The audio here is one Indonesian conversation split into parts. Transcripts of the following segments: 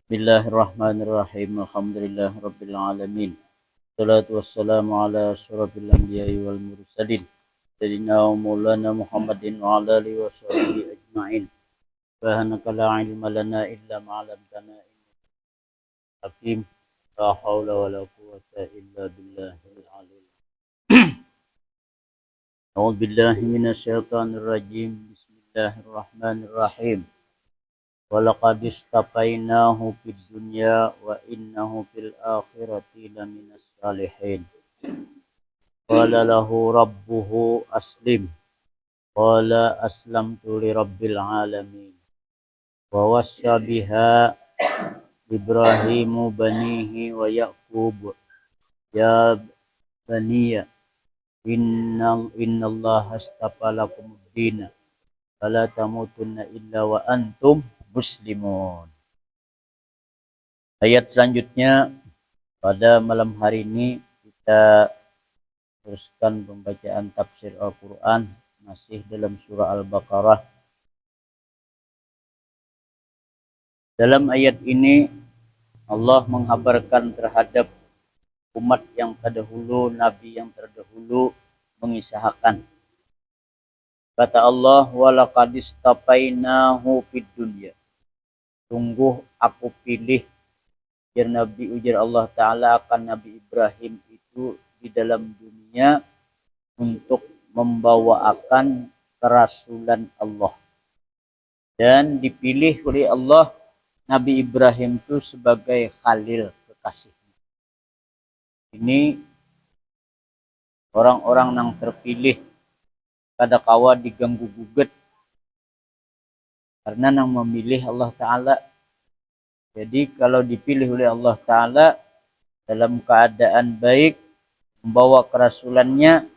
Bismillahirrahmanirrahim. Alhamdulillah rabbil alamin. Salatu wassalamu ala asyrafil anbiya'i wal mursalin. Sayyidina wa maulana Muhammadin wa ala alihi wa sahbihi ajma'in. Subhanaka la ilma lana illa ma 'allamtana innaka hakim. La haula wa la quwwata illa billahil aliyyil. A'udzu billahi minasyaitonir rajim. Bismillahirrahmanirrahim. Walaqad istafainahu fid dunya wa innahu fil akhirati laminas salihin. Qala lahu rabbuhu aslim. Qala aslamtu li rabbil alamin. Wa wassa biha Ibrahimu banihi wa Ya'qub. Ya baniya innallaha astafa lakumud dina fala tamutunna illa wa antum muslimun. Ayat selanjutnya pada malam hari ini kita teruskan pembacaan tafsir Al-Quran masih dalam surah Al-Baqarah. Dalam ayat ini Allah menghabarkan terhadap umat yang terdahulu, nabi yang terdahulu mengisahkan. Kata Allah, walaqad istafainahu fid dunya. Sungguh aku pilih ujar Allah Ta'ala akan Nabi Ibrahim itu di dalam dunia untuk membawakan kerasulan Allah. Dan dipilih oleh Allah Nabi Ibrahim itu sebagai khalil kekasihnya. Ini orang-orang yang terpilih kadakawa diganggu gugat karena yang memilih Allah Ta'ala. Jadi kalau dipilih oleh Allah Ta'ala dalam keadaan baik membawa kerasulannya,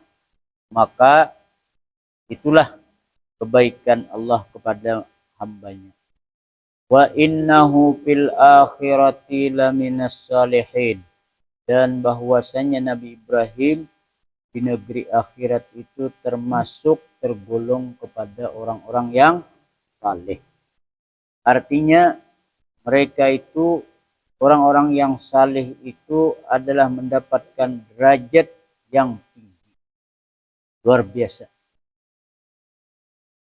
maka itulah kebaikan Allah kepada hambanya. Wa innahu fil akhirati laminas salihin. Dan bahwasanya Nabi Ibrahim di negeri akhirat itu termasuk tergolong kepada orang-orang yang saleh. Artinya mereka itu orang-orang yang saleh itu adalah mendapatkan derajat yang tinggi. Luar biasa.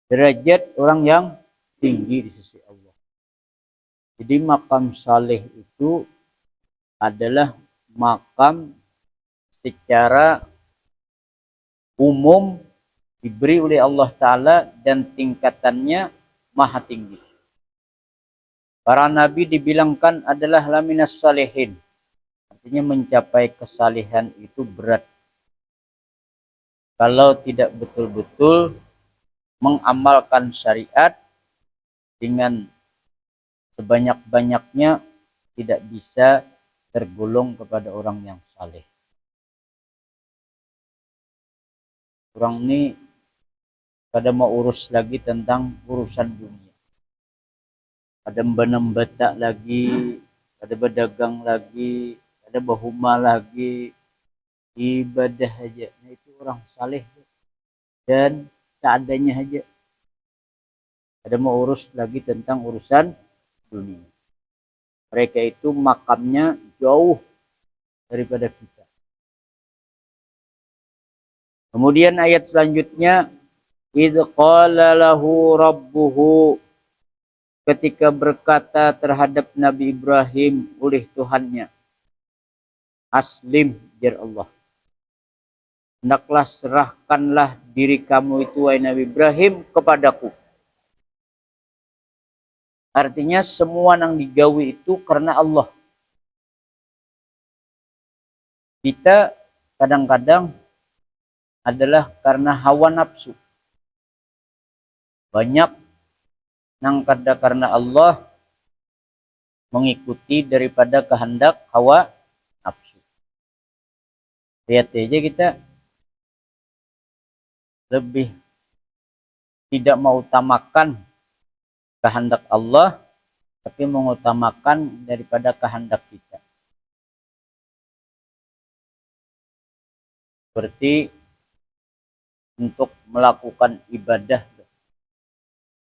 Derajat orang yang tinggi di sisi Allah. Jadi makam saleh itu adalah makam secara umum diberi oleh Allah Ta'ala dan tingkatannya maha tinggi. Para nabi dibilangkan adalah laminas salihin. Artinya mencapai kesalihan itu berat. Kalau tidak betul-betul mengamalkan syariat dengan sebanyak-banyaknya tidak bisa tergolong kepada orang yang saleh. Orang ini pada mau urus lagi tentang urusan dunia. Ada benam batak lagi, ada berdagang lagi, ada bahuma lagi, ibadah aja. Nah, itu orang saleh dan seadanya aja. Ada mau urus lagi tentang urusan dunia. Mereka itu makamnya jauh daripada kita. Kemudian ayat selanjutnya, idz qala lahu rabbuhu, ketika berkata terhadap Nabi Ibrahim oleh Tuhannya, aslim, jar Allah. Hendaklah serahkanlah diri kamu itu, wahai Nabi Ibrahim, kepadaku. Artinya semua yang digawi itu karena Allah. Kita kadang-kadang adalah karena hawa nafsu. Banyak yang karena Allah mengikuti daripada kehendak hawa nafsu. Lihat aja kita lebih tidak mengutamakan kehendak Allah, tapi mengutamakan daripada kehendak kita. Seperti untuk melakukan ibadah,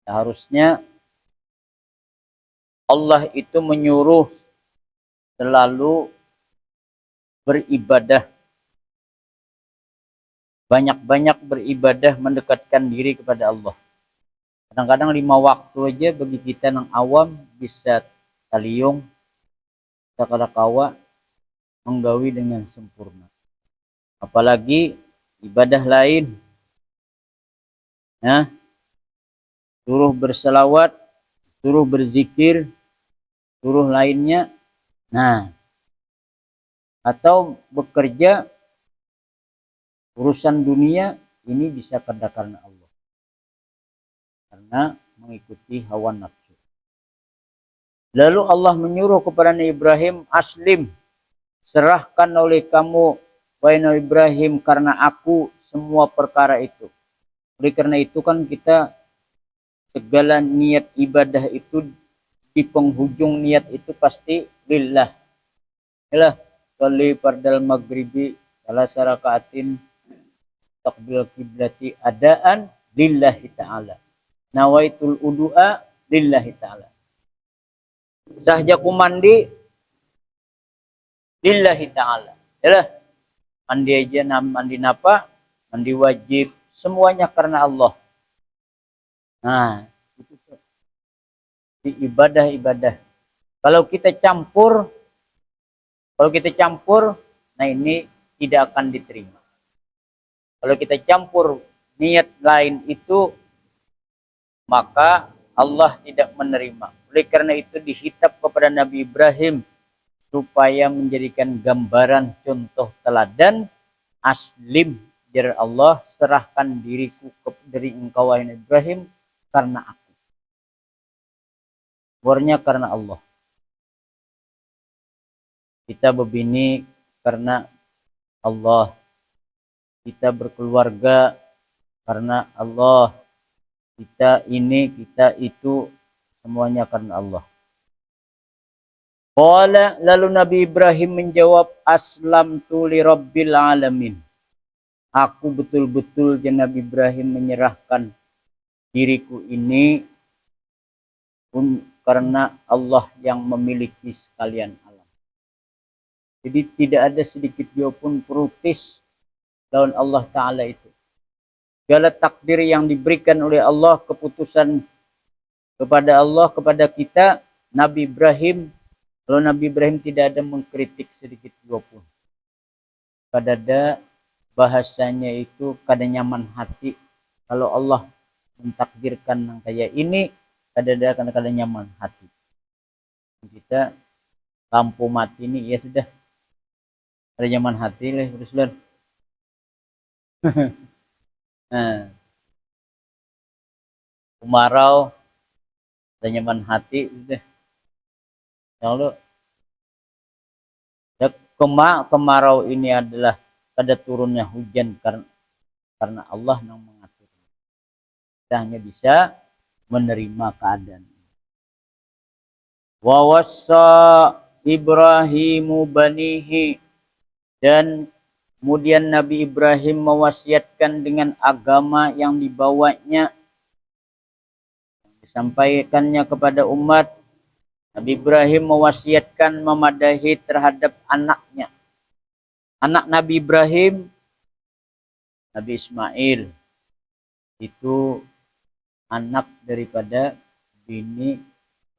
harusnya Allah itu menyuruh selalu beribadah, banyak-banyak beribadah, mendekatkan diri kepada Allah. Kadang-kadang 5 waktu aja bagi kita yang awam bisa taliung, sakadakawa, menggawi dengan sempurna. Apalagi ibadah lain, ya, suruh berselawat, suruh berzikir, suruh lainnya. Nah, atau bekerja urusan dunia ini bisa karena Allah, karena mengikuti hawa nafsu. Lalu Allah menyuruh kepada Nabi Ibrahim, aslim, serahkan oleh kamu wahai Nabi Ibrahim karena aku semua perkara itu. Oleh karena itu kan kita segala niat ibadah itu di penghujung niat itu pasti lillah. Yalah, sholli fardal maghribi salah sarakaatin takbil kiblati adaan lillahi ta'ala. Nawaitul udu'a lillahi ta'ala. Sahjaku mandi lillahi ta'ala. Yalah, mandi aja, mandi napa? Mandi wajib, semuanya karena Allah. Nah, itu di ibadah-ibadah. Kalau kita campur, nah ini tidak akan diterima. Kalau kita campur niat lain itu, maka Allah tidak menerima. Oleh karena itu dihitab kepada Nabi Ibrahim supaya menjadikan gambaran contoh teladan. Aslim, jar Allah, serahkan diriku dari engkau wahai Nabi Ibrahim karena aku. Warnya karena Allah. Kita berbini karena Allah. Kita berkeluarga karena Allah. Kita ini, kita itu, semuanya karena Allah. Qala, lalu Nabi Ibrahim menjawab, aslamtu li rabbil alamin. Aku betul-betul, Nabi Ibrahim menyerahkan diriku ini karena Allah yang memiliki sekalian alam. Jadi tidak ada sedikit dia pun protes lawan Allah Ta'ala itu. Segala takdir yang diberikan oleh Allah, keputusan kepada Allah, kepada kita, Nabi Ibrahim, kalau Nabi Ibrahim tidak ada mengkritik sedikit juga pun. Kadada bahasanya itu kada nyaman hati. Kalau Allah mentakdirkan yang kayak ini, kadada kada nyaman hati. Kita lampu mati ini, ya sudah. Kada nyaman hati lah, terus. Nah, kemarau, ada nyaman hati, udah. Lalu kemarau ini adalah pada turunnya hujan karena Allah yang mengatur. Kita hanya bisa menerima keadaan. Wa wassa Ibrahimu banihi, dan kemudian Nabi Ibrahim mewasiatkan dengan agama yang dibawanya, disampaikannya kepada umat. Nabi Ibrahim mewasiatkan memadahi terhadap anaknya. Anak Nabi Ibrahim, Nabi Ismail, itu anak daripada bini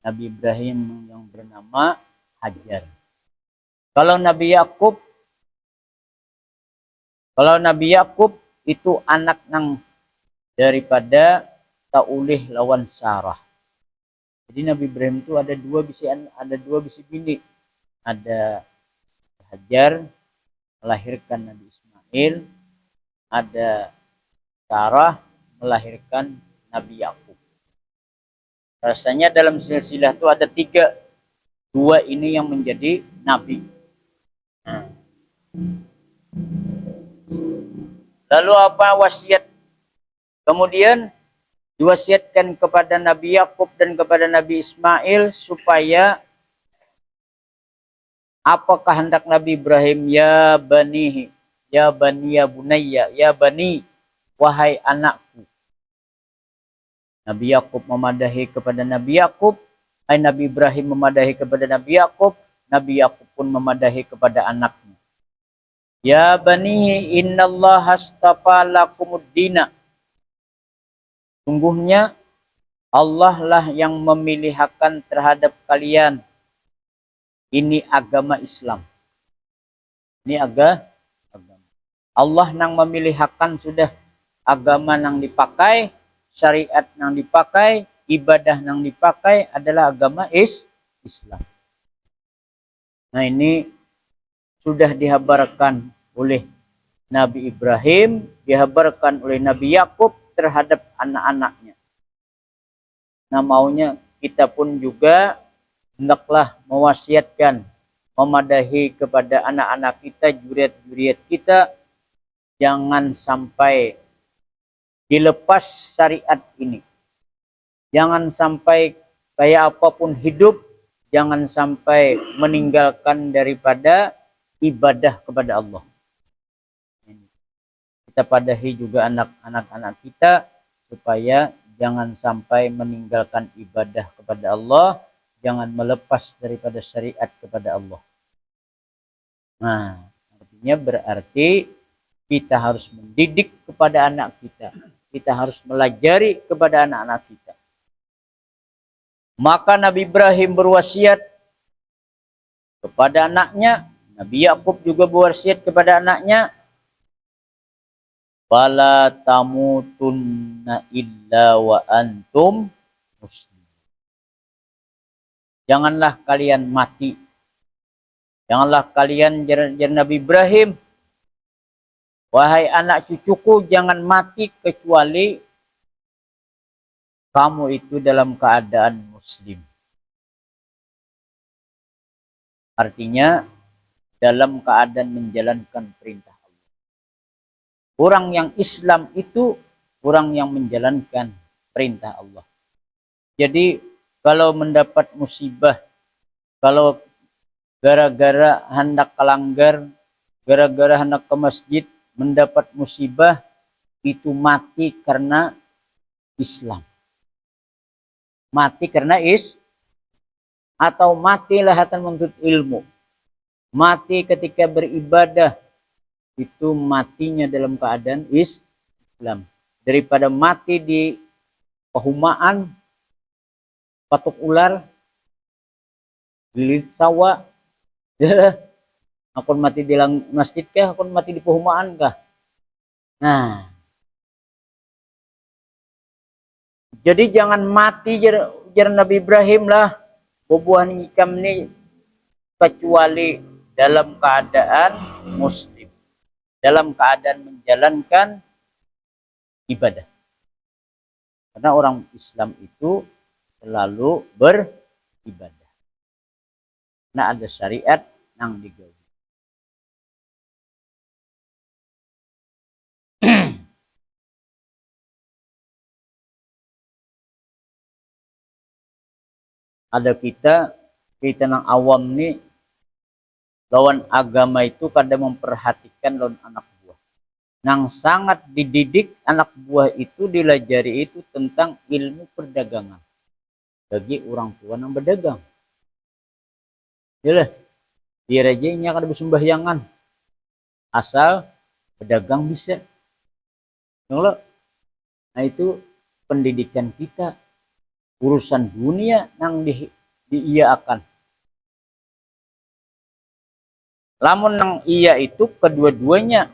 Nabi Ibrahim yang bernama Hajar. Kalau Nabi Yakub itu anak nang daripada Taulih lawan Sarah. Jadi Nabi Ibrahim itu ada dua bisi bini. Ada Hajar melahirkan Nabi Ismail, ada Sarah melahirkan Nabi Yakub. Rasanya dalam silsilah itu ada 3. 2 ini yang menjadi nabi. Lalu apa wasiat? Kemudian diwasiatkan kepada Nabi Yakub dan kepada Nabi Ismail supaya apakah hendak Nabi Ibrahim, ya bani, ya bunayya, ya bani, wahai anakku. Nabi Yakub memadahi kepada Nabi Yakub, Nabi Ibrahim memadahi kepada Nabi Yakub, Nabi Yakub pun memadahi kepada anaknya. Ya bani innallaha astafa lakumud dina. Sungguhnya Allah lah yang memilihkan terhadap kalian ini agama Islam. Ini agama. Allah nang memilihkan sudah agama nang dipakai, syariat nang dipakai, ibadah nang dipakai adalah agama Islam. Nah ini sudah dihabarkan oleh Nabi Ibrahim, dihabarkan oleh Nabi Yakub terhadap anak-anaknya. Nah maunya kita pun juga hendaklah mewasiatkan, memadahi kepada anak-anak kita, juriat-juriat kita, jangan sampai dilepas syariat ini. Jangan sampai kayak apapun hidup, jangan sampai meninggalkan daripada ibadah kepada Allah. Kita padahi juga anak-anak kita supaya jangan sampai meninggalkan ibadah kepada Allah, jangan melepas daripada syariat kepada Allah. Nah, artinya berarti kita harus mendidik kepada anak kita. Kita harus melajari kepada anak-anak kita. Maka Nabi Ibrahim berwasiat kepada anaknya, Nabi Yakub juga berwasiat kepada anaknya, fala tamutunna illa wa antum muslimun. Janganlah kalian mati. Janganlah kalian, jar Nabi Ibrahim, wahai anak cucuku, jangan mati kecuali kamu itu dalam keadaan muslim. Artinya dalam keadaan menjalankan perintah Allah. Orang yang Islam itu orang yang menjalankan perintah Allah. Jadi kalau mendapat musibah, kalau gara-gara hendak kelanggar, gara-gara hendak ke masjid, mendapat musibah, itu mati karena Islam. Mati karena atau mati lahatan menuntut ilmu. Mati ketika beribadah, itu matinya dalam keadaan Islam. Daripada mati di pehumaan, patuk ular, lilit sawah, akun mati di masjid kah, akun mati di pehumaan kah. Nah, jadi jangan mati jar Nabi Ibrahim lah, bubuhan ikam ni kecuali dalam keadaan muslim, dalam keadaan menjalankan ibadah. Karena orang Islam itu selalu beribadah. Nah ada syariat nang digawe. Ada kita nang awam nih, lawan agama itu kadang memperhatikan lawan anak buah. Nang sangat dididik anak buah itu, dilajari itu tentang ilmu perdagangan bagi orang tua yang berdagang. Jelas, biar aja ini akan bersembahyangan, asal berdagang bisa. Nah itu pendidikan kita, urusan dunia nang diiyakan. Lamun nang iya itu kedua-duanya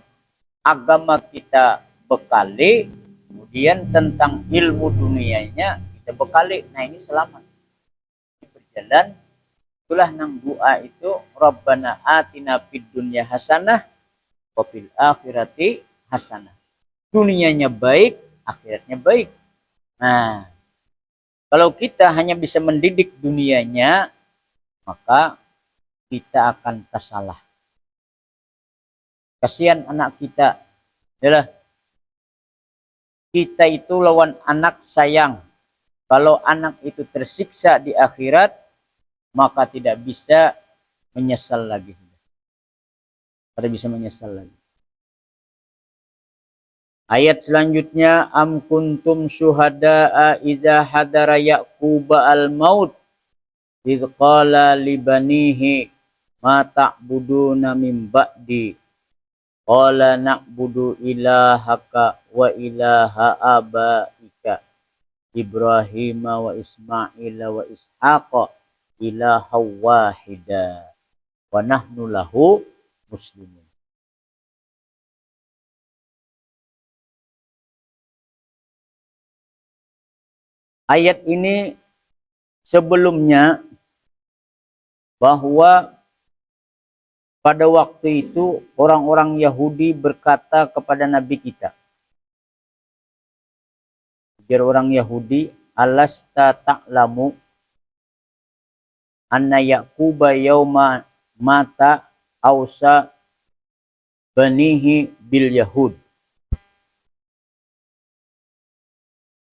agama kita bekali, kemudian tentang ilmu dunianya kita bekali. Nah ini selamat. Ini berjalan. Itulah nang doa itu, Rabbana atina fid dunya hasanah wa fil akhirati hasanah. Dunianya baik, akhiratnya baik. Nah, kalau kita hanya bisa mendidik dunianya, maka kita akan tersalah. Kasihan anak kita. Adalah kita itu lawan anak sayang. Kalau anak itu tersiksa di akhirat, maka tidak bisa menyesal lagi. Tidak bisa menyesal lagi. Ayat selanjutnya, am kuntum syuhada'a idza hadara Yaquba al-maut idz qala li banihi ma ta'buduna min ba'di qala na'budu ilahaka wa ilaha abaika Ibrahim wa Ismail wa Ishaq ilaha wahida wa nahnu lahu muslimun. Ayat ini sebelumnya bahwa pada waktu itu orang-orang Yahudi berkata kepada Nabi kita. Ujar orang Yahudi, alasta ta'lamu anna Yaquba yauma mata ausa banihi bil Yahud.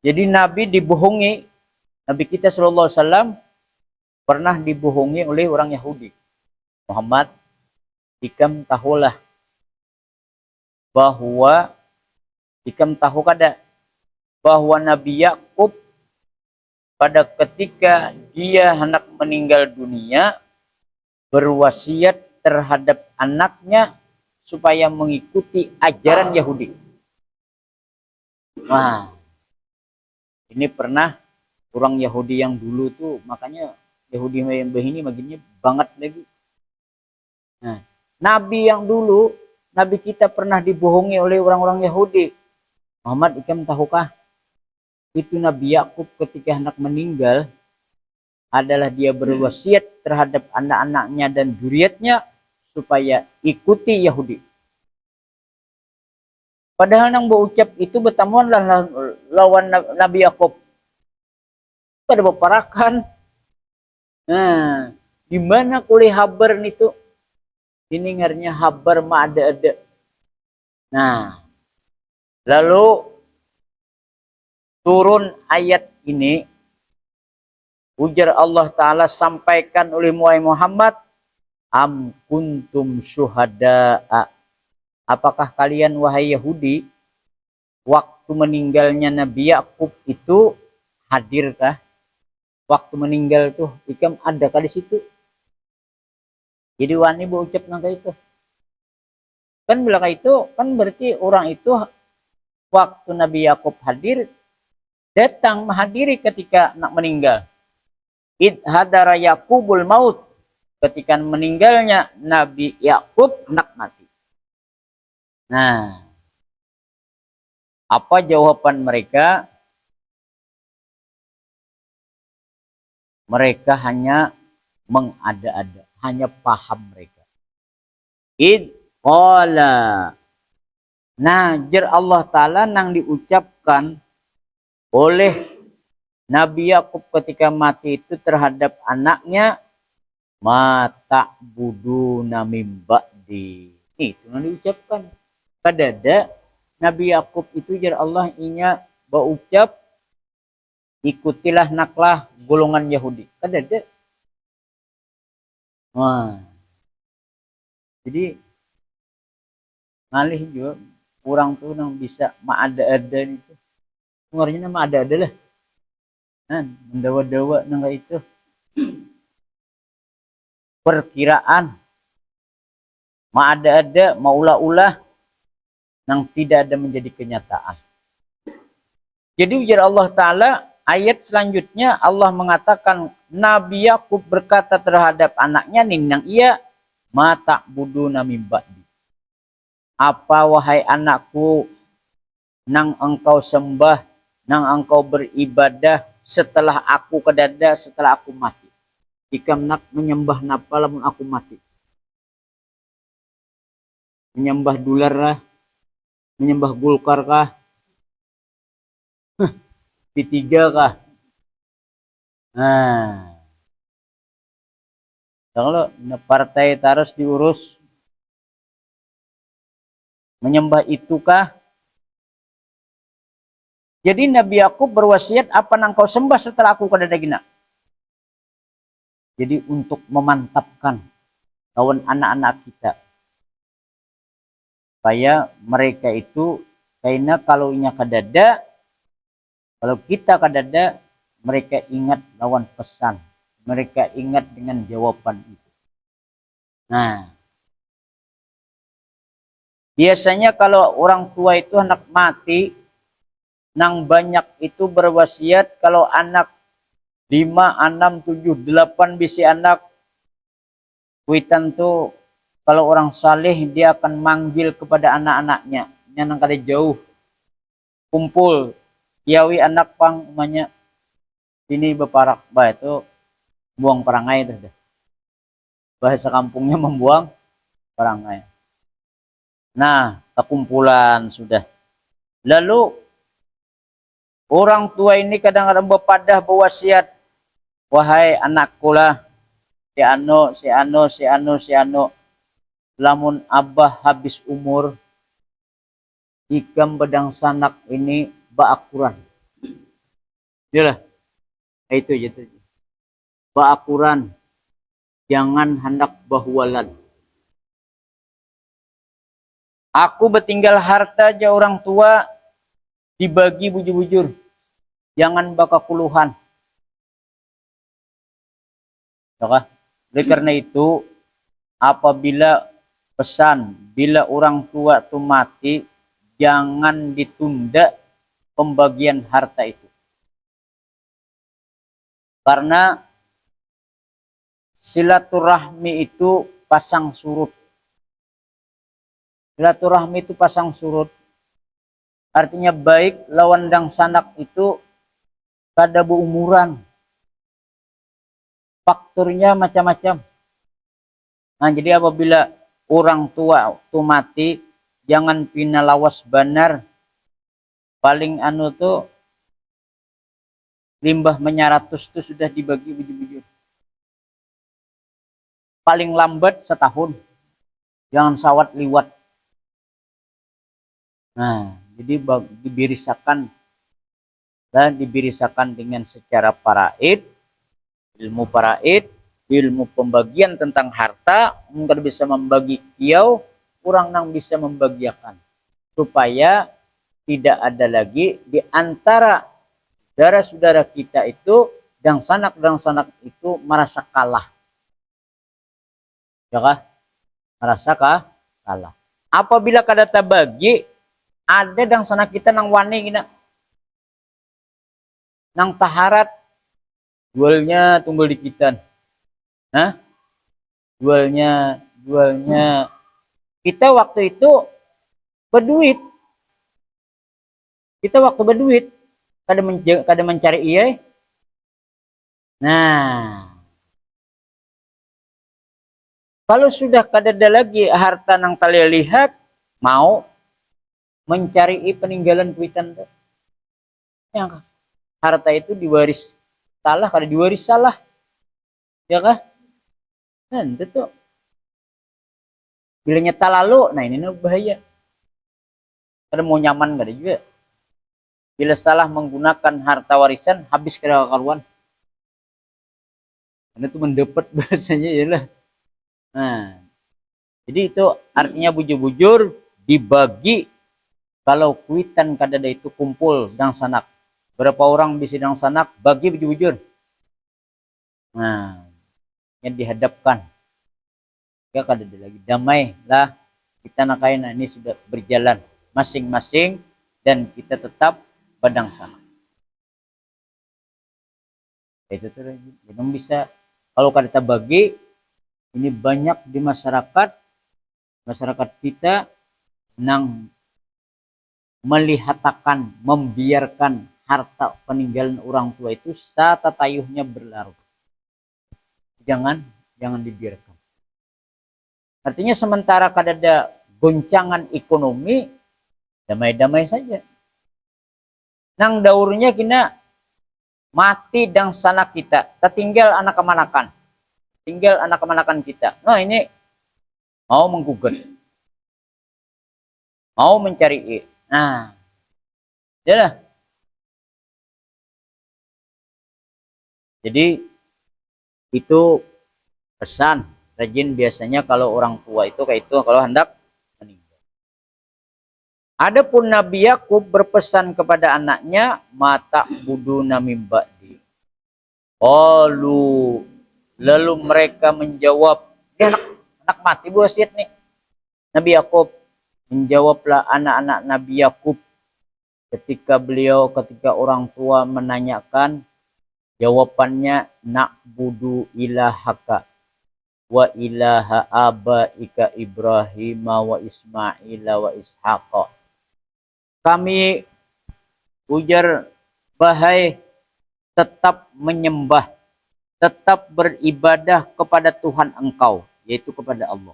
Jadi Nabi dibohongi, Nabi kita sallallahu alaihi wasallam pernah dibohongi oleh orang Yahudi. Muhammad, ikam tahulah bahwa ikam tahu kada bahwa Nabi Yakub pada ketika dia hendak meninggal dunia berwasiat terhadap anaknya supaya mengikuti ajaran Yahudi. Nah, ini pernah orang Yahudi yang dulu tuh, makanya Yahudi yang begini makinnya banget lagi. Nah, Nabi yang dulu, Nabi kita pernah dibohongi oleh orang-orang Yahudi. Muhammad, ikam tahukah? Itu Nabi Yakub ketika hendak meninggal adalah dia berwasiat terhadap anak-anaknya dan zuriatnya supaya ikuti Yahudi. Padahal nang berucap itu bertamuanlah lawan Nabi Yakub. Pada beparakan. Nah, di mana kuliah habar itu? Ini ngarnya habar ma ada-ada. Nah, lalu turun ayat ini, ujar Allah Ta'ala sampaikan oleh Muhammad, am kuntum syuhada'a. Apakah kalian wahai Yahudi, waktu meninggalnya Nabi Yakub itu hadirkah? Waktu meninggal tuh, ikam adakah di situ? Jadi wani berucap nangka itu. Kan bilang itu, kan berarti orang itu waktu Nabi Yakub hadir, datang menghadiri ketika nak meninggal. Id hadara Yakubul maut. Ketika meninggalnya Nabi Yakub nak mati. Nah, apa jawaban mereka? Mereka hanya mengada-ada, hanya paham mereka. Id qala. Nah, jar Allah Ta'ala nang diucapkan oleh Nabi Yakub ketika mati itu terhadap anaknya, mata budu namim ba'di. Itu yang diucapkan. Kadada Nabi Yakub itu jar Allah inya berucap, ikutilah naklah golongan Yahudi. Kadada. Wah. Jadi ngalih juga orang tuh yang bisa ma'ada-ada itu. Pengertiannya ma'ada-ada lah. Nah, mendawa-dawa nang itu. Perkiraan. Ma'ada-ada, maulah-ulah yang tidak ada menjadi kenyataan. Jadi ujar Allah Ta'ala, ayat selanjutnya Allah mengatakan Nabi Yakub berkata terhadap anaknya, ninang ia, mata budu namim ba'di. Apa wahai anakku, nang engkau sembah, nang engkau beribadah setelah aku kedada, setelah aku mati. Ikam nak menyembah napa lamun aku mati. Menyembah dolar lah, menyembah Golkar kah? P3 kah? Nah, kalau partai terus diurus, menyembah itu kah? Jadi Nabi Yakub berwasiat, apa nang kau sembah setelah aku kada dagina. Jadi untuk memantapkan kawan anak-anak kita, supaya mereka itu, karena kalau inya kadada, kalau kita kadada, mereka ingat lawan pesan mereka ingat dengan jawaban itu. Nah, biasanya kalau orang tua itu anak mati, nang banyak itu berwasiat kalau anak 5, 6, 7, 8 bisi anak, kuitan tuh kalau orang saleh dia akan manggil kepada anak-anaknya, yang kada jauh, kumpul, yawi anak pang umanya sini beparak, bah itu buang perangai dah. Bahasa kampungnya membuang perangai. Nah, kekumpulan sudah. Lalu orang tua ini kadang-kadang berpadah berwasiat, wahai anakku lah, si anu, si anu, si anu, si anu, lamun abah habis umur, ikam bedang sanak ini baakuran. Yalah, itu gitu. Baakuran, jangan hendak bahwalan. Aku bertinggal harta aja orang tua dibagi bujur-bujur. Jangan baka puluhan. Oleh karena itu, apabila pesan, bila orang tua itu mati, jangan ditunda pembagian harta itu. Karena silaturahmi itu pasang surut. Silaturahmi itu pasang surut. Artinya baik lawan dang sanak itu kada berumuran. Faktornya macam-macam. Nah, jadi apabila orang tua itu mati, jangan pinalawas benar. Paling anu tuh limbah menyaratus itu sudah dibagi bujur-bujur. Paling lambat setahun. Jangan sawat liwat. Nah, jadi dibirisakan dan dibirisakan dengan secara faraid, ilmu faraid, ilmu pembagian tentang harta, mungkin bisa membagi kiau, kurang nang bisa membagiakan. Supaya tidak ada lagi di antara saudara-saudara kita itu dan sanak itu merasa kalah. Ya kah? Merasa kalah. Apabila kada tabagi, ada dan sanak kita nang wani gina. Nang taharat jualnya tunggul dikitan. Nah, jualnya kita waktu itu berduit. Kita waktu berduit kada mencari iya. Nah, kalau sudah kada ada lagi harta nang kalian lihat, mau mencari peninggalan kuitan tuh. Yang harta itu diwaris salah, kada diwaris salah. Ya kah? Nah, itu tuh. Bila nyata lalu, nah ini bahaya. Kada mau nyaman kada juga. Bila salah menggunakan harta warisan, habis kada karuan. Karena itu mendapat bahasanya ialah. Nah, jadi itu artinya bujur-bujur dibagi. Kalau kuitan kadada itu kumpul dang sanak. Berapa orang bisa dang sanak, bagi bujur-bujur. Nah, yang dihadapkan. Ya kadada lagi damai lah. Kita nakain ini sudah berjalan masing-masing dan kita tetap badang sanak. Itu tuh belum bisa. Kalau kada bagi, ini banyak di masyarakat kita nang melihatakan, membiarkan harta peninggalan orang tua itu satatayuhnya berlarut. Jangan dibiarkan. Artinya sementara kadada goncangan ekonomi, damai-damai saja. Nang daurnya kena mati dan sanak kita, tertinggal anak kemanakan. Tinggal anak kemanakan kita. Nah ini mau menggugat. Mau mencari. Nah, yalah. Jadi itu pesan rajin biasanya kalau orang tua itu kayak itu kalau hendak meninggal. Adapun Nabi Yakub berpesan kepada anaknya mata budu namim ba'di. Qalu Lalu mereka menjawab, ini anak mati Bu Asyid nih. Nabi Yakub, menjawablah anak-anak Nabi Yakub ketika orang tua menanyakan, jawabannya na'budu ilahaka wa ilaha abaika Ibrahim wa Ismail wa Ishaq. Kami, ujar, bahai, tetap menyembah, tetap beribadah kepada Tuhan engkau, yaitu kepada Allah,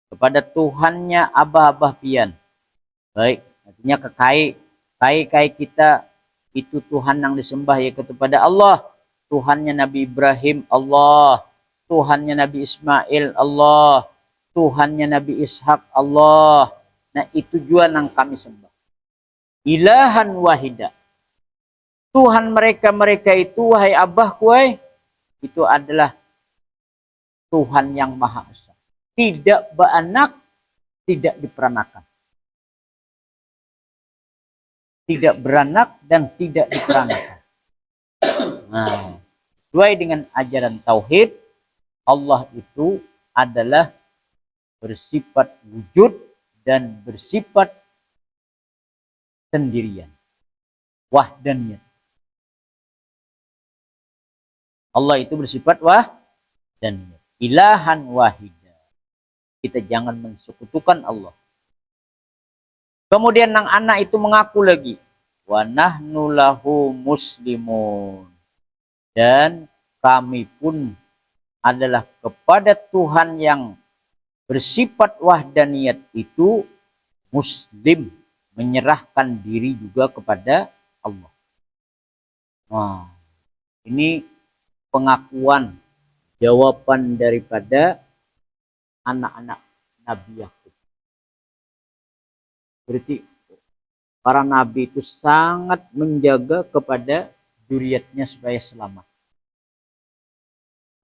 kepada Tuhannya abah-abah pian. Baik, artinya kai kita itu Tuhan yang disembah, yaitu kepada Allah. Tuhannya Nabi Ibrahim Allah, Tuhannya Nabi Ismail Allah, Tuhannya Nabi Ishak Allah. Nah itu juga yang kami sembah. Ilahan wahida. Tuhan mereka itu, wahai abah kuai, itu adalah Tuhan yang Maha Esa. Tidak beranak, tidak diperanakan. Tidak beranak dan tidak diperanakan. Nah, sesuai dengan ajaran tauhid, Allah itu adalah bersifat wujud dan bersifat sendirian. Wahdaniyat. Allah itu bersifat wahdaniyat. Ilahan wahida. Kita jangan mensekutukan Allah. Kemudian nang anak itu mengaku lagi, wa nahnu lahu muslimun. Dan kami pun adalah kepada Tuhan yang bersifat wahdaniyat itu muslim, menyerahkan diri juga kepada Allah. Nah, ini pengakuan, jawaban daripada anak-anak Nabi Yakub. Berarti para nabi itu sangat menjaga kepada zuriatnya supaya selamat.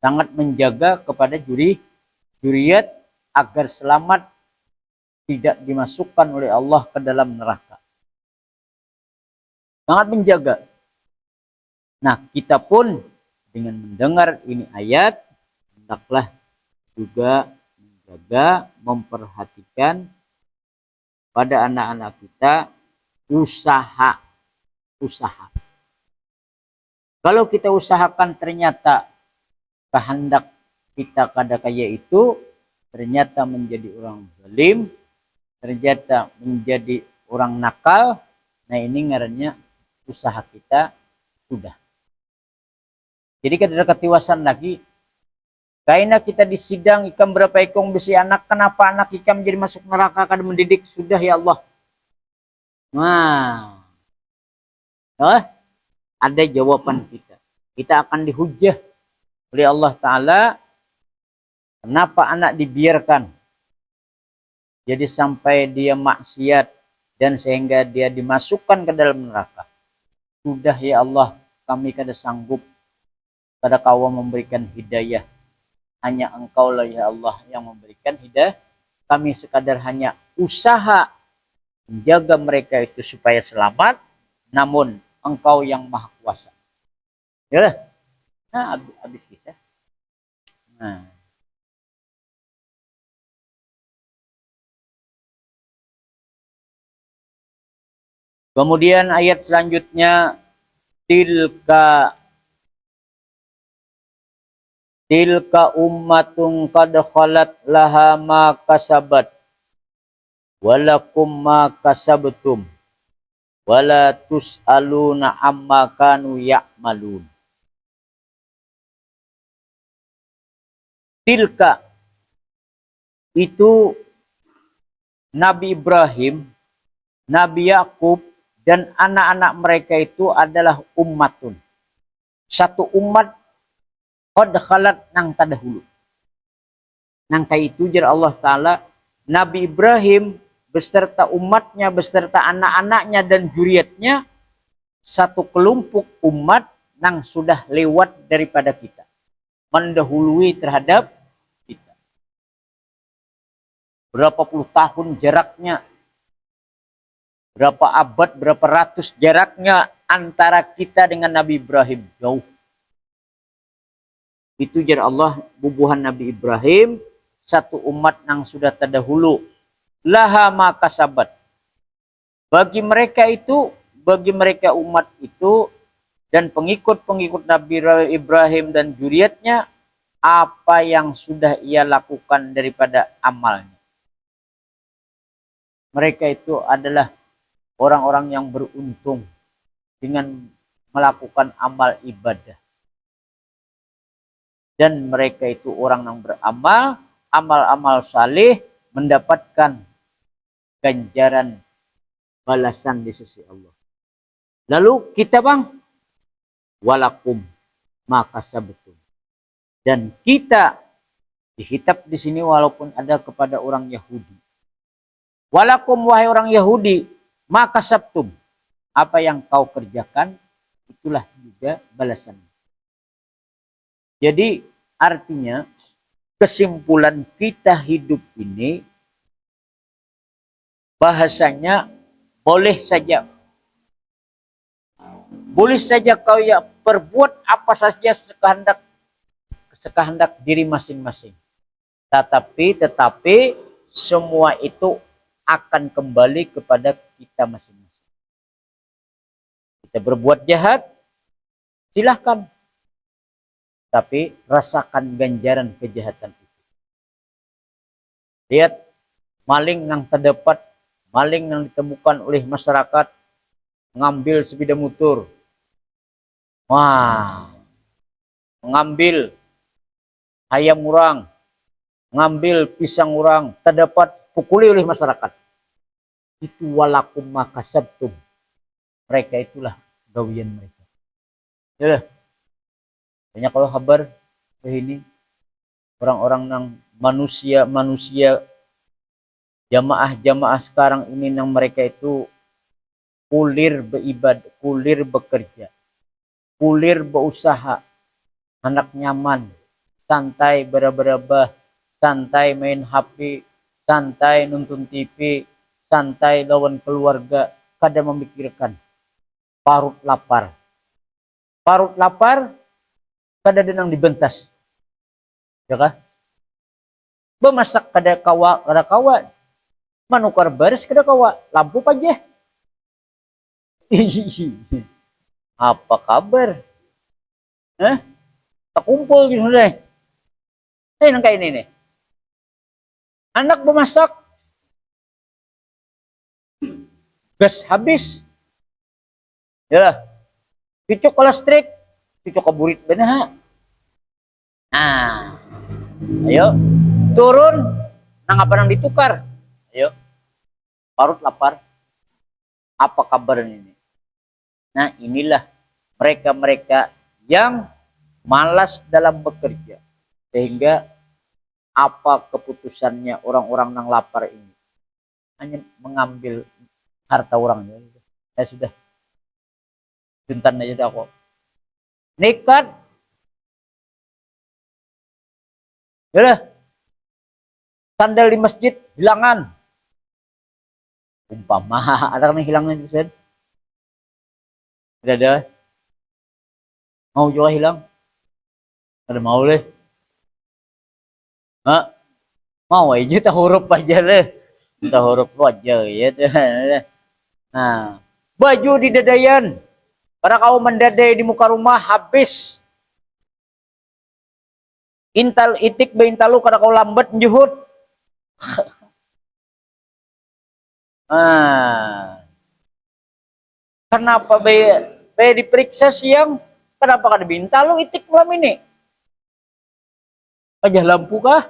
Sangat menjaga kepada zuriat agar selamat, tidak dimasukkan oleh Allah ke dalam neraka. Sangat menjaga. Nah, kita pun dengan mendengar ini ayat, hendaklah juga menjaga, memperhatikan pada anak-anak kita usaha. Kalau kita usahakan ternyata kehendak kita kadakaya itu ternyata menjadi orang zalim, ternyata menjadi orang nakal, nah ini ngarannya usaha kita sudah. Jadi kada ada ketiwasan lagi. Kaina kita di sidang ikam berapa ikong besi anak, kenapa anak ikam jadi masuk neraka kada mendidik, sudah ya Allah. Nah, ada jawaban kita. Kita akan dihujah oleh Allah Ta'ala. Kenapa anak dibiarkan jadi sampai dia maksiat dan sehingga dia dimasukkan ke dalam neraka. Sudah ya Allah, kami kada sanggup pada kau memberikan hidayah. Hanya engkau lah ya Allah yang memberikan hidayah. Kami sekadar hanya usaha menjaga mereka itu supaya selamat. Namun engkau yang maha kuasa. Ya, nah habis kisah. Nah. Kemudian ayat selanjutnya, Tilka ummatun qad khalat laha ma kasabat walakum ma kasabtum wala tus'aluna amma kanu ya'malun. Tilka itu Nabi Ibrahim, Nabi Yakub dan anak-anak mereka itu adalah ummatun. Satu umat qad khalat nang tadahulu. Nang itu jar Allah Ta'ala, Nabi Ibrahim beserta umatnya, beserta anak-anaknya dan juriatnya, satu kelompok umat nang sudah lewat daripada kita. Mendahului terhadap kita. Berapa puluh tahun jaraknya, berapa abad, berapa ratus jaraknya antara kita dengan Nabi Ibrahim, jauh. Itu jar Allah bubuhan Nabi Ibrahim, satu umat yang sudah terdahulu. Laha ma kasabat. Bagi mereka itu, bagi mereka umat itu dan pengikut-pengikut Nabi Ibrahim dan juriatnya, apa yang sudah ia lakukan daripada amalnya. Mereka itu adalah orang-orang yang beruntung dengan melakukan amal ibadah. Dan mereka itu orang yang beramal, amal-amal saleh, mendapatkan ganjaran balasan di sisi Allah. Lalu kita bang, walakum maka sabtum. Dan kita dihitab di sini walaupun ada kepada orang Yahudi. Walakum wahai orang Yahudi, maka sabtum. Apa yang kau kerjakan, itulah juga balasan. Jadi artinya kesimpulan kita hidup ini bahasanya boleh saja kau ya berbuat apa saja sekehendak diri masing-masing. Tetapi semua itu akan kembali kepada kita masing-masing. Kita berbuat jahat, silahkan. Tapi rasakan ganjaran kejahatan itu. Lihat maling yang terdapat, maling yang ditemukan oleh masyarakat, mengambil sepeda motor. Wah, mengambil ayam orang, mengambil pisang orang, terdapat pukuli oleh masyarakat. Itu walakum makasabtum. Mereka itulah gawian mereka. Ya, banyak kalau kabar ini orang-orang yang manusia jamaah sekarang ini yang mereka itu kulir beribadah, kulir bekerja, kulir berusaha, anak nyaman, santai berabah-abah, santai main HP, santai nonton TV, santai lawan keluarga, kada memikirkan parut lapar. Parut lapar kada denang dibentas. Ya kah? Bemasak kada kawa. Manukar baris kada kawa. Lampu aja. Apa kabar? Tak kumpul gitu deh. Nang kayak ini nih. Anak bemasak. Gas habis. Ya. Cucuk listrik. Cucuk kaburit benar. Nah, ayo turun, nang apa nang ditukar, ayo parut lapar, apa kabar ini? Nah inilah mereka yang malas dalam bekerja, sehingga apa keputusannya orang-orang yang lapar ini hanya mengambil harta orangnya. Ya sudah, juntan aja dah kok, nekat. Yalah, sandal di masjid hilangan. Umpama ada kan hilangnya di sana. Tidak ada. Mau juga hilang. Ada mau leh. Mau aja tak huruf aja leh. Tak huruf aja ya. Nah, baju di dadayan. Para kau mendadai di muka rumah habis. Intal itik be intalu kada kau lambat juhud. Kenapa be diperiksa siang? Kenapa kada bintalu itik malam ini? Pajah lampu kah?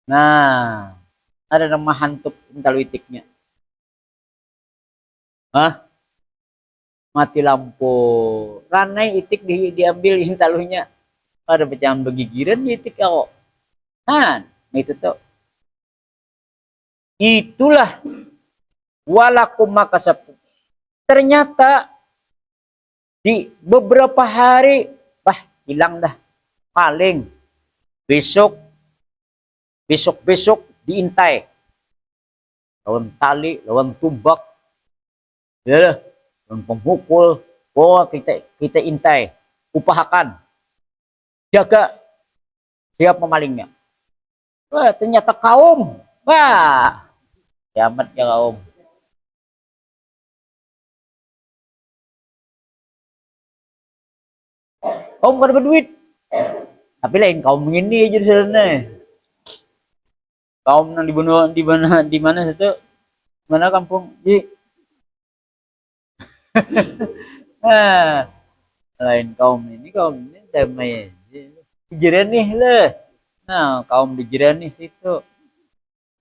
Nah, ada nama hantuk intalu itiknya. Mati lampu. Ranai itik diambil intalunya. Ada pecahan begigiran di itik kau. Nah, itu tuh. Itulah walakum makasabtum. Ternyata di beberapa hari, hilang dah. Paling besok diintai. Lawan tali, lawan tumbak. Ya, lawan pemukul. Oh, kita intai. Upahakan. jaga siap memalingnya. Wah, ternyata kaum. Wah, kiamat ya kaum. Kaum kada berduit. Tapi lain kaum ini aja di sana. Kaum yang dibunuh di mana satu? Mana kampung? Di ah, lain kaum ini damai. Dijeranih lah. Nah, kaum dijeranih situ.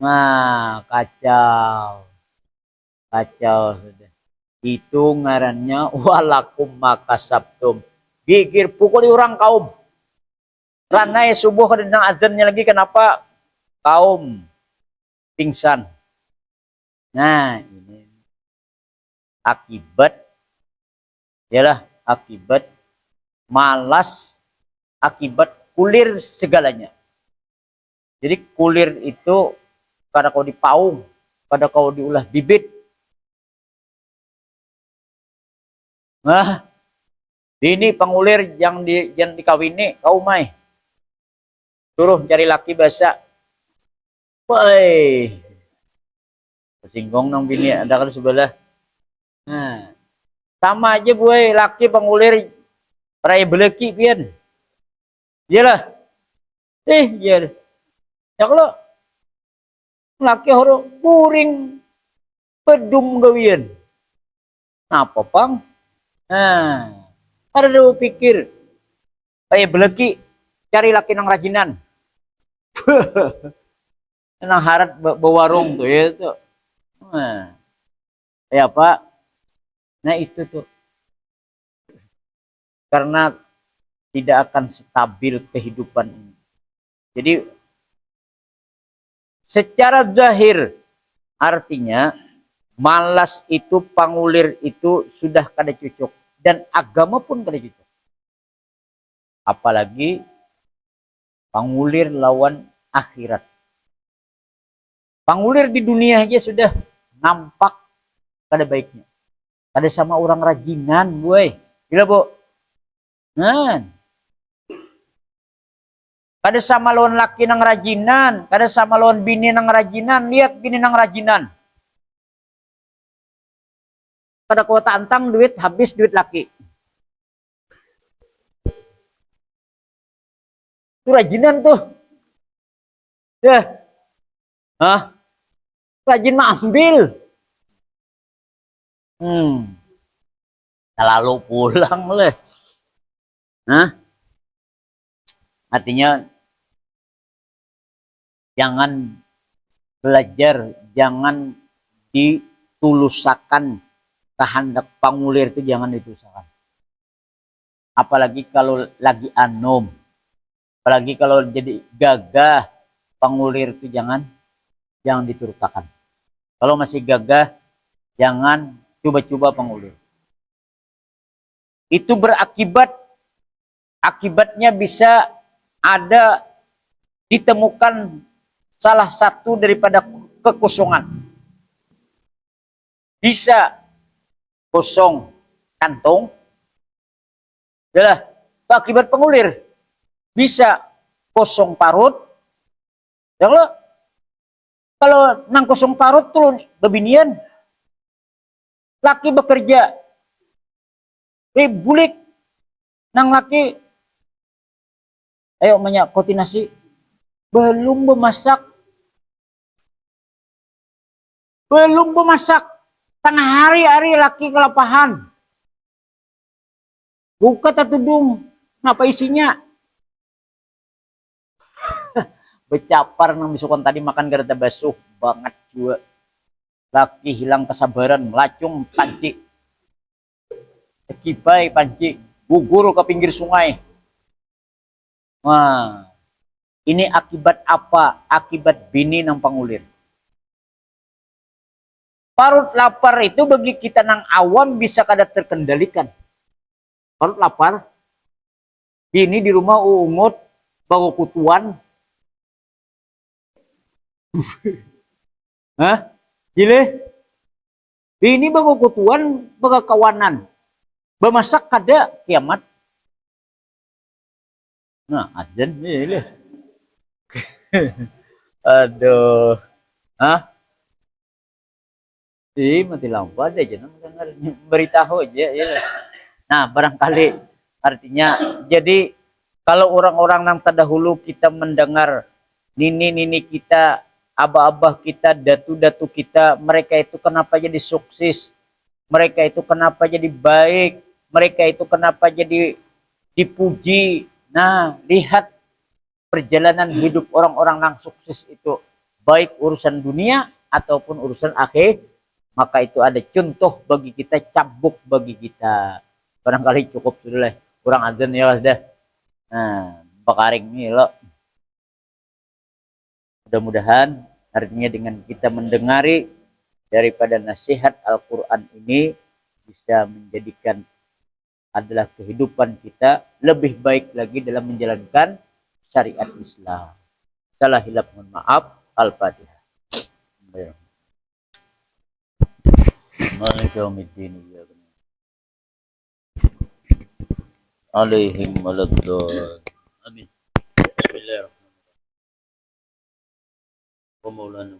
Nah, kacau. Kacau sudah. Itu ngarannya walakum makasabtum. Gigir pukuli orang kaum. Ranai subuh kedendang azannya lagi kenapa? Kaum pingsan. Nah, ini akibat yalah akibat malas, akibat kulir segalanya. Jadi kulir itu kada kau dipaung, kada kau diulah bibit. Nah, ini pengulir yang dikawini kau mai. Suruh cari laki basa. Woi. Tersinggung nang bini ada kan sebelah. Nah, sama aja gue laki pengulir raya beleki pian. Iyalah. Iya. Ya kalau laki orang kuring pedum gawian. Apa pang? Nah, ada dulu pikir raya beleki cari laki nang rajinan. Nang harat bawarung tuh ya tuh. Nah, ya Pak. Nah itu tuh karena tidak akan stabil kehidupan ini. Jadi secara zahir artinya malas itu, pangulir itu sudah kada cocok dan agama pun kada cocok. Apalagi pangulir lawan akhirat. Pangulir di dunia aja sudah nampak kada baiknya. Kada sama orang rajinan, boy. Gila, Bu. Nah, kada sama lawan laki nang rajinan, kada sama lawan bini nang rajinan. Lihat bini nang rajinan. Kada kau tantang duit, habis duit laki. Itu rajinan tuh. Ya. Hah? Rajin mah ambil. Lalu pulang lah. Hah? Artinya jangan belajar, jangan ditulusakan kehendak pangulir itu, jangan ditulusakan. Apalagi kalau lagi anom, apalagi kalau jadi gagah, pangulir itu jangan diturutakan. Kalau masih gagah, jangan coba-coba pangulir. Itu akibatnya bisa ada ditemukan salah satu daripada kekosongan. Bisa kosong kantong, adalah akibat pengulir. Bisa kosong parut. Kalau nang kosong parut tuh bebinian, laki bekerja, bulik nang laki, ayo banyak koordinasi, belum memasak, tengah hari laki kelapahan, buka tudung, ngapa isinya? Becapar nang misukan tadi makan gara basuh banget juga. Laki hilang kesabaran, melacung panci. Kibai panci, gugur ke pinggir sungai. Wah, ini akibat apa? Akibat bini nang pangulir. Parut lapar itu bagi kita nang awam bisa kada terkendalikan. Parut lapar, bini di rumah uungut, bawa kutuan. Hah? Gile? Bini bawa kutuan, bawa kawanan. Bemasak kada kiamat. Nah, azan ini. Aduh. Hah? Mati lampu ada aja. Beritahu aja. Ya. Nah, barangkali artinya, jadi kalau orang-orang yang terdahulu kita mendengar nini-nini kita, abah-abah kita, datu-datu kita, mereka itu kenapa jadi sukses, mereka itu kenapa jadi baik, mereka itu kenapa jadi dipuji. Nah, lihat perjalanan hidup orang-orang yang sukses itu, baik urusan dunia ataupun urusan akhir, maka itu ada contoh bagi kita, cambuk bagi kita. Barangkali cukup sudah lah, kurang azan ya sudah. Nah, bakaring ini loh. Mudah-mudahan artinya dengan kita mendengari daripada nasihat Al-Quran ini bisa menjadikan adalah kehidupan kita lebih baik lagi dalam menjalankan syariat Islam. Salah hilap mohon maaf. Al-Fatihah. Maliki yaumiddin. Alaihim waladdallin. Amin. Bismillahirrahmanirrahim. Wa maulana